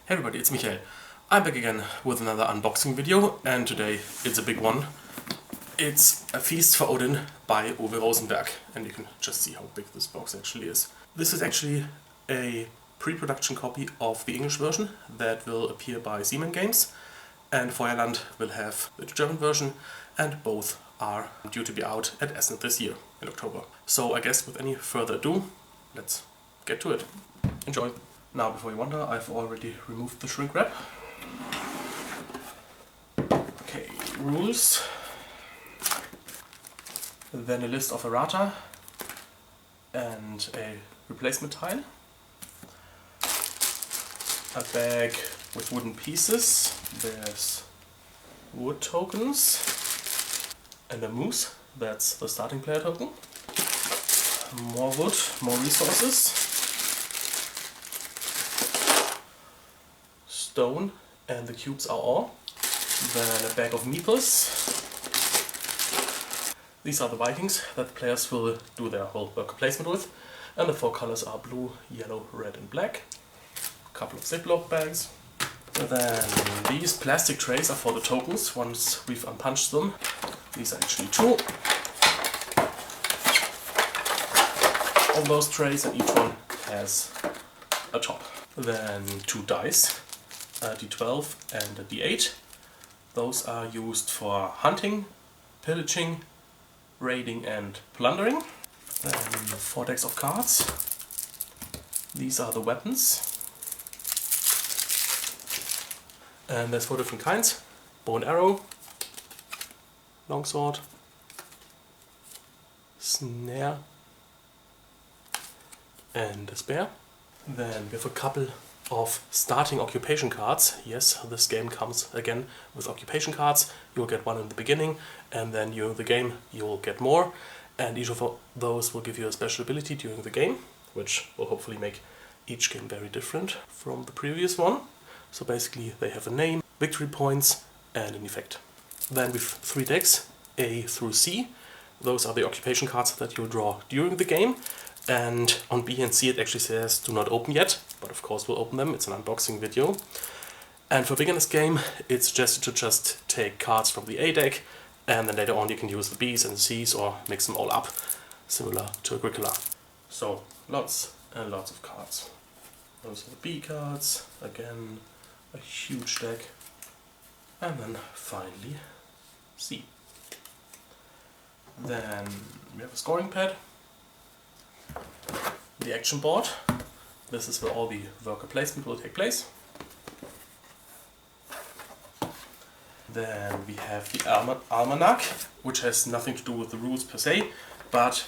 Hey everybody, it's Michael. I'm back again with another unboxing video, and today it's a big one. It's A Feast for Odin by Rosenberg, and you can just see how big this box actually is. This is actually a pre-production copy of the English version that will appear by Zman Games, and Feuerland will have the German version, and both are due to be out at Essen this year in October. So I guess with any further ado, let's get to it. Enjoy! Now, before you wonder, I've already removed the shrink wrap. Okay, rules. Then a list of errata and a replacement tile. A bag with wooden pieces. There's wood tokens. And a moose, that's the starting player token. More wood, more resources. Stone, and the cubes are all. Then a bag of meeples. These are the Vikings that the players will do their whole worker placement with. And the four colors are blue, yellow, red and black. A couple of Ziploc bags. Then these plastic trays are for the tokens once we've unpunched them. These are actually two of those trays, and each one has a top. Then two dice. A D12 and a D8. Those are used for hunting, pillaging, raiding and plundering. Then 4 decks of cards. These are the weapons. And there's 4 different kinds. Bow and arrow, longsword, snare and a spear. Then we have a couple of starting occupation cards. Yes, this game comes again with occupation cards. You'll get one in the beginning, and then during the game you'll get more, and each of those will give you a special ability during the game, which will hopefully make each game very different from the previous one. So basically they have a name, victory points and an effect. Then with 3 decks, A through C. Those are the occupation cards that you'll draw during the game. And on B and C it actually says do not open yet, but of course we'll open them, it's an unboxing video. And for beginners game, it's suggested to just take cards from the A deck, and then later on you can use the Bs and the Cs or mix them all up, similar to Agricola. So lots and lots of cards. Those are the B cards, again a huge deck, and then finally C. Then we have a scoring pad. The action board. This is where all the worker placement will take place. Then we have the almanac, which has nothing to do with the rules per se, but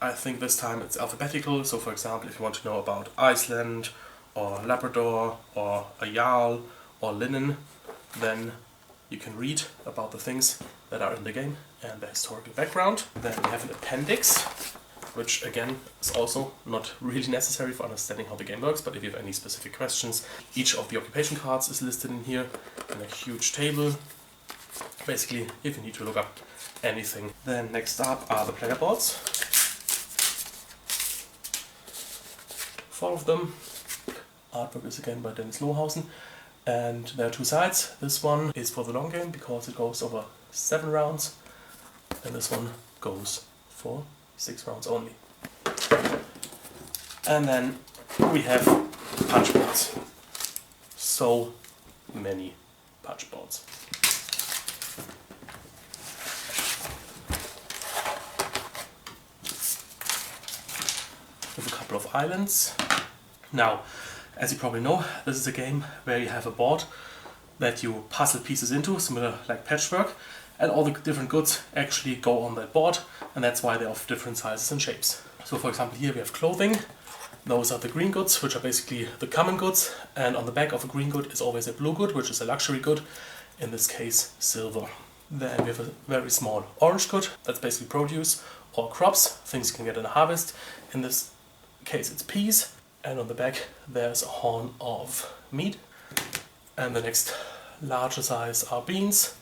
I think this time it's alphabetical. So for example, if you want to know about Iceland or Labrador or a Jarl or linen, then you can read about the things that are in the game and the historical background. Then we have an appendix, which again is also not really necessary for understanding how the game works, but if you have any specific questions, each of the occupation cards is listed in here in a huge table, basically if you need to look up anything. Then next up are the player boards. 4 of them. Artwork is again by Dennis Lohausen, and there are 2 sides. This one is for the long game because it goes over 7 rounds, and this one goes for 6 rounds only. And then we have punch boards. So many punch boards. With a couple of islands. Now, as you probably know, this is a game where you have a board that you puzzle pieces into, similar like patchwork, and all the different goods actually go on that board, and that's why they're of different sizes and shapes. So for example, here we have clothing. Those are the green goods, which are basically the common goods, and on the back of a green good is always a blue good, which is a luxury good, in this case silver. Then we have a very small orange good, that's basically produce or crops, things you can get in a harvest. In this case it's peas, and on the back there's a horn of meat. And the next larger size are beans,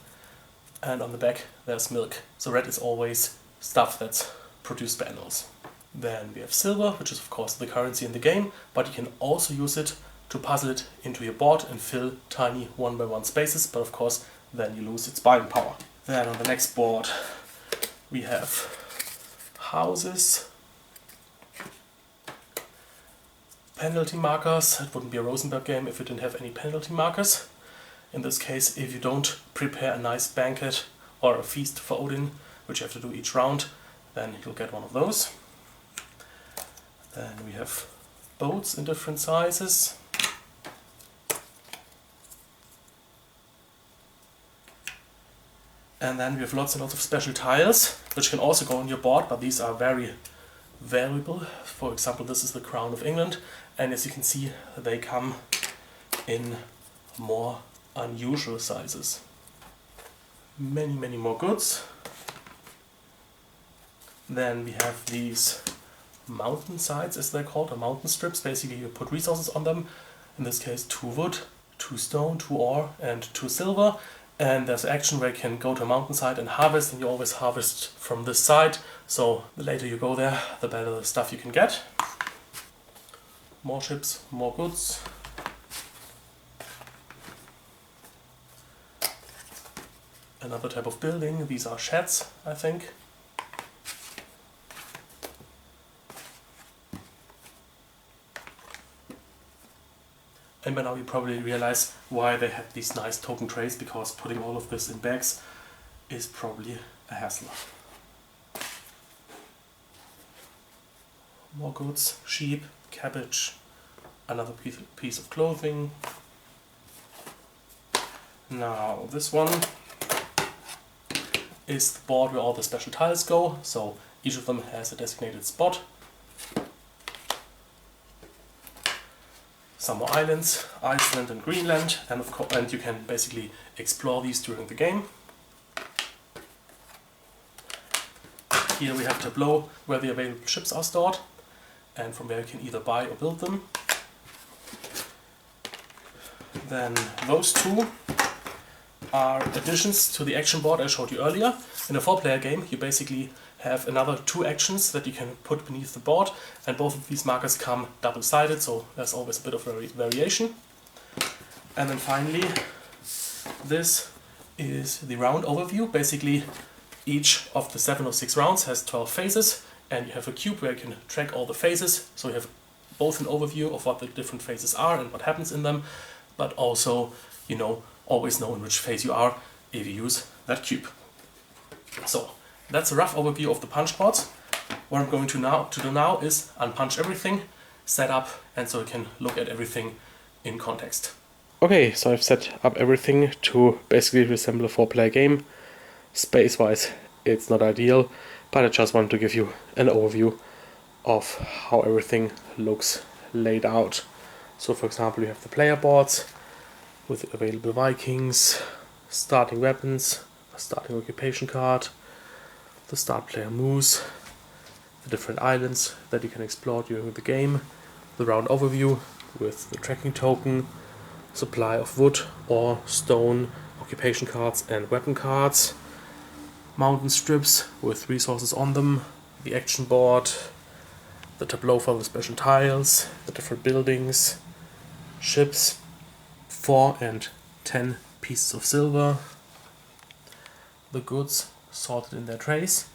and on the back there's milk. So red is always stuff that's produced by animals. Then we have silver, which is of course the currency in the game, but you can also use it to puzzle it into your board and fill tiny 1x1 spaces, but of course then you lose its buying power. Then on the next board we have houses, penalty markers. It wouldn't be a Rosenberg game if it didn't have any penalty markers. In this case, if you don't prepare a nice banquet or a feast for Odin, which you have to do each round, then you'll get one of those. Then we have boats in different sizes. And then we have lots and lots of special tiles, which can also go on your board, but these are very variable. For example, this is the Crown of England, and as you can see, they come in more unusual sizes. Many more goods. Then we have these mountain sides, as they're called, or mountain strips. Basically you put resources on them, in this case 2 wood, 2 stone, 2 ore and 2 silver. And there's action where you can go to a mountainside and harvest, and you always harvest from this side, so the later you go there, the better the stuff you can get. More ships, more goods. Another type of building, these are sheds, I think. And by now you probably realize why they had these nice token trays, because putting all of this in bags is probably a hassle. More goods, sheep, cabbage, another piece of clothing. Now this one is the board where all the special tiles go, so each of them has a designated spot. Some more islands, Iceland and Greenland, and of course, and you can basically explore these during the game. Here we have Tableau, where the available ships are stored, and from there you can either buy or build them. Then those two are additions to the action board I showed you earlier. In a 4-player game you basically have another 2 actions that you can put beneath the board, and both of these markers come double-sided, so there's always a bit of variation. And then finally, this is the round overview. Basically each of the 7 or 6 rounds has 12 phases, and you have a cube where you can track all the phases, so you have both an overview of what the different phases are and what happens in them, but also, you know, always know in which phase you are if you use that cube. So that's a rough overview of the punch boards. What I'm going to do now is unpunch everything, set up, and so you can look at everything in context. Okay, so I've set up everything to basically resemble a 4-player game. Space-wise, it's not ideal, but I just wanted to give you an overview of how everything looks laid out. So for example, you have the player boards with available Vikings, starting weapons, a starting occupation card, the start player moves, the different islands that you can explore during the game, the round overview with the tracking token, supply of wood or stone, occupation cards and weapon cards, mountain strips with resources on them, the action board, the tableau for the special tiles, the different buildings, ships, 4 and 10 pieces of silver, the goods sorted in their trays,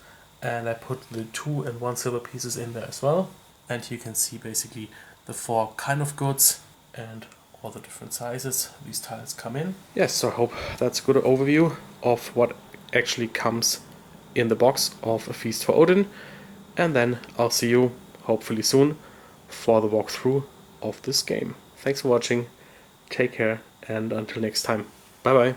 and I put the 2 and 1 silver pieces in there as well. And you can see basically the 4 kind of goods and all the different sizes these tiles come in. Yes, so I hope that's a good overview of what actually comes in the box of A Feast for Odin. And then I'll see you hopefully soon for the walkthrough of this game. Thanks for watching, take care, and until next time, bye bye.